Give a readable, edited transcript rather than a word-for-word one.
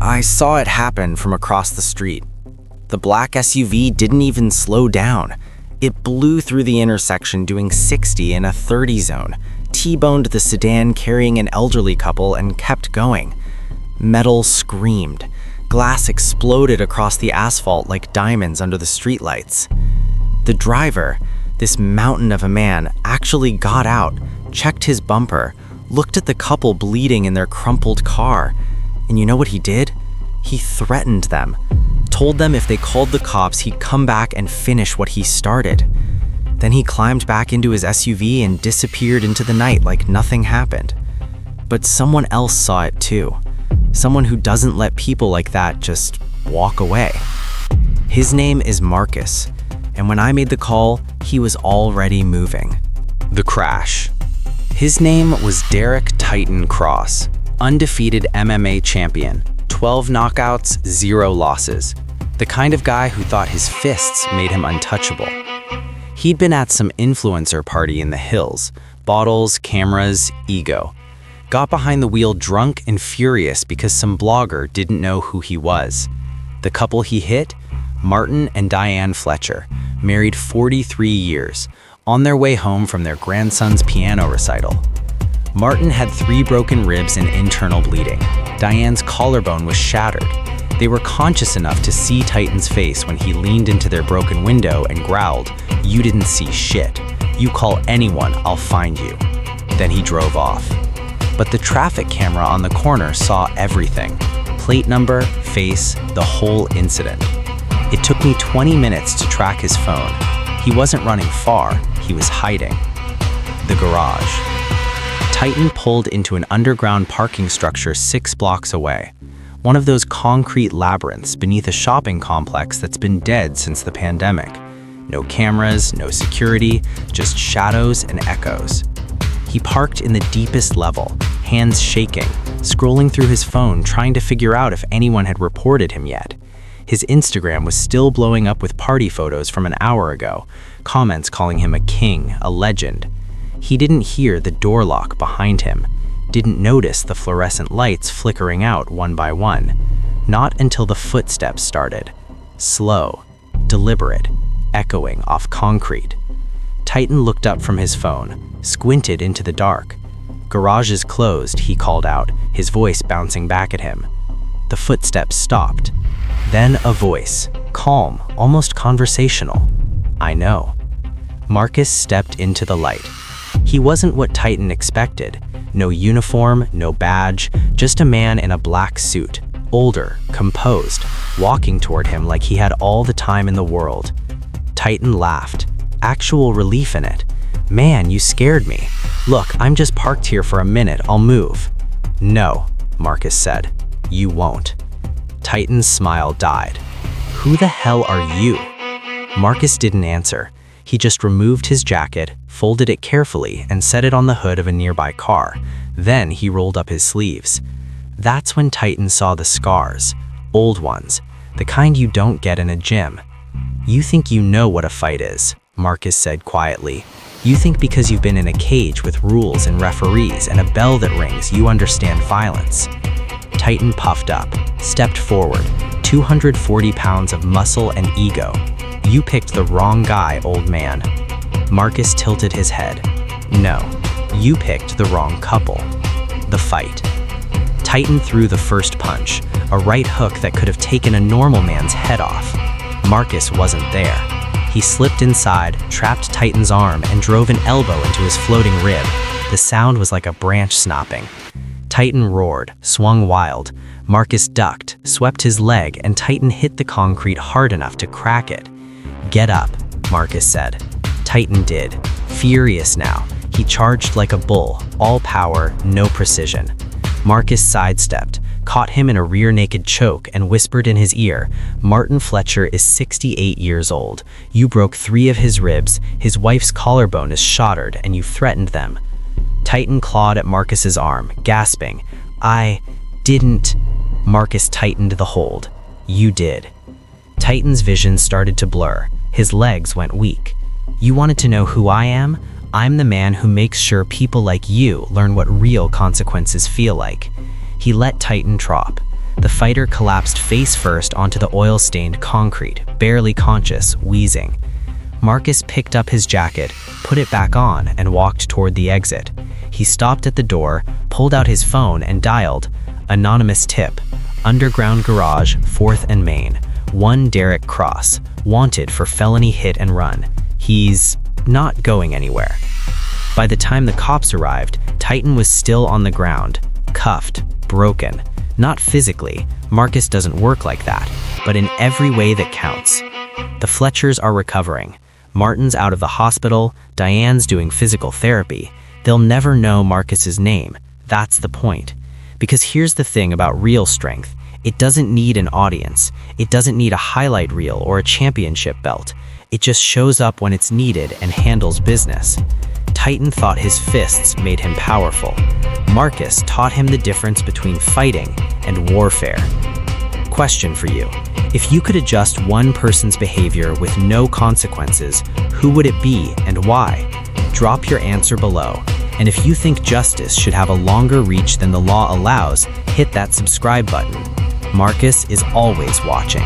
I saw it happen from across the street. The black SUV didn't even slow down. It blew through the intersection doing 60 in a 30 zone, T-boned the sedan carrying an elderly couple, and kept going. Metal screamed. Glass exploded across the asphalt like diamonds under the streetlights. The driver, this mountain of a man, actually got out, checked his bumper, looked at the couple bleeding in their crumpled car. And you know what he did? He threatened them. Told them if they called the cops, he'd come back and finish what he started. Then he climbed back into his SUV and disappeared into the night like nothing happened. But someone else saw it too. Someone who doesn't let people like that just walk away. His name is Marcus, and when I made the call, he was already moving. The crash. His name was Derek Titan Cross, undefeated MMA champion, 12 knockouts, 0 losses. The kind of guy who thought his fists made him untouchable. He'd been at some influencer party in the hills, bottles, cameras, ego. Got behind the wheel drunk and furious because some blogger didn't know who he was. The couple he hit, Martin and Diane Fletcher, married 43 years, on their way home from their grandson's piano recital. Martin had 3 broken ribs and internal bleeding. Diane's collarbone was shattered. They were conscious enough to see Titan's face when he leaned into their broken window and growled, "You didn't see shit. You call anyone, I'll find you." Then he drove off. But the traffic camera on the corner saw everything. Plate number, face, the whole incident. It took me 20 minutes to track his phone. He wasn't running far, he was hiding. The garage. Titan pulled into an underground parking structure 6 blocks away. One of those concrete labyrinths beneath a shopping complex that's been dead since the pandemic. No cameras, no security, just shadows and echoes. He parked in the deepest level, hands shaking, scrolling through his phone trying to figure out if anyone had reported him yet. His Instagram was still blowing up with party photos from an hour ago, comments calling him a king, a legend. He didn't hear the door lock behind him, didn't notice the fluorescent lights flickering out one by one. Not until the footsteps started. Slow, deliberate, echoing off concrete. Titan looked up from his phone, squinted into the dark. "Garage is closed," he called out, his voice bouncing back at him. The footsteps stopped. Then a voice, calm, almost conversational. "I know." Marcus stepped into the light. He wasn't what Titan expected. No uniform, no badge, just a man in a black suit, older, composed, walking toward him like he had all the time in the world. Titan laughed, actual relief in it. "Man, you scared me. Look, I'm just parked here for a minute, I'll move." "No," Marcus said, "you won't." Titan's smile died. "Who the hell are you?" Marcus didn't answer. He just removed his jacket, folded it carefully, and set it on the hood of a nearby car. Then he rolled up his sleeves. That's when Titan saw the scars. Old ones. The kind you don't get in a gym. "You think you know what a fight is," Marcus said quietly. "You think because you've been in a cage with rules and referees and a bell that rings, you understand violence." Titan puffed up, stepped forward, 240 pounds of muscle and ego. "You picked the wrong guy, old man." Marcus tilted his head. "No, you picked the wrong couple." The fight. Titan threw the first punch, a right hook that could have taken a normal man's head off. Marcus wasn't there. He slipped inside, trapped Titan's arm, and drove an elbow into his floating rib. The sound was like a branch snapping. Titan roared, swung wild. Marcus ducked, swept his leg, and Titan hit the concrete hard enough to crack it. "Get up," Marcus said. Titan did. Furious now, he charged like a bull, all power, no precision. Marcus sidestepped, caught him in a rear naked choke, and whispered in his ear, "Martin Fletcher is 68 years old. You broke 3 of his ribs, his wife's collarbone is shattered, and you threatened them." Titan clawed at Marcus's arm, gasping, "I didn't." Marcus tightened the hold. "You did." Titan's vision started to blur. His legs went weak. "You wanted to know who I am? I'm the man who makes sure people like you learn what real consequences feel like." He let Titan drop. The fighter collapsed face first onto the oil-stained concrete, barely conscious, wheezing. Marcus picked up his jacket, put it back on, and walked toward the exit. He stopped at the door, pulled out his phone, and dialed. Anonymous tip. Underground garage, 4th and Main. One Derek Cross, wanted for felony hit and run. He's not going anywhere. By the time the cops arrived, Titan was still on the ground, cuffed, broken. Not physically, Marcus doesn't work like that, but in every way that counts. The Fletchers are recovering. Martin's out of the hospital, Diane's doing physical therapy. They'll never know Marcus's name. That's the point. Because here's the thing about real strength. It doesn't need an audience. It doesn't need a highlight reel or a championship belt. It just shows up when it's needed and handles business. Titan thought his fists made him powerful. Marcus taught him the difference between fighting and warfare. Question for you. If you could adjust one person's behavior with no consequences, who would it be and why? Drop your answer below. And if you think justice should have a longer reach than the law allows, hit that subscribe button. Marcus is always watching.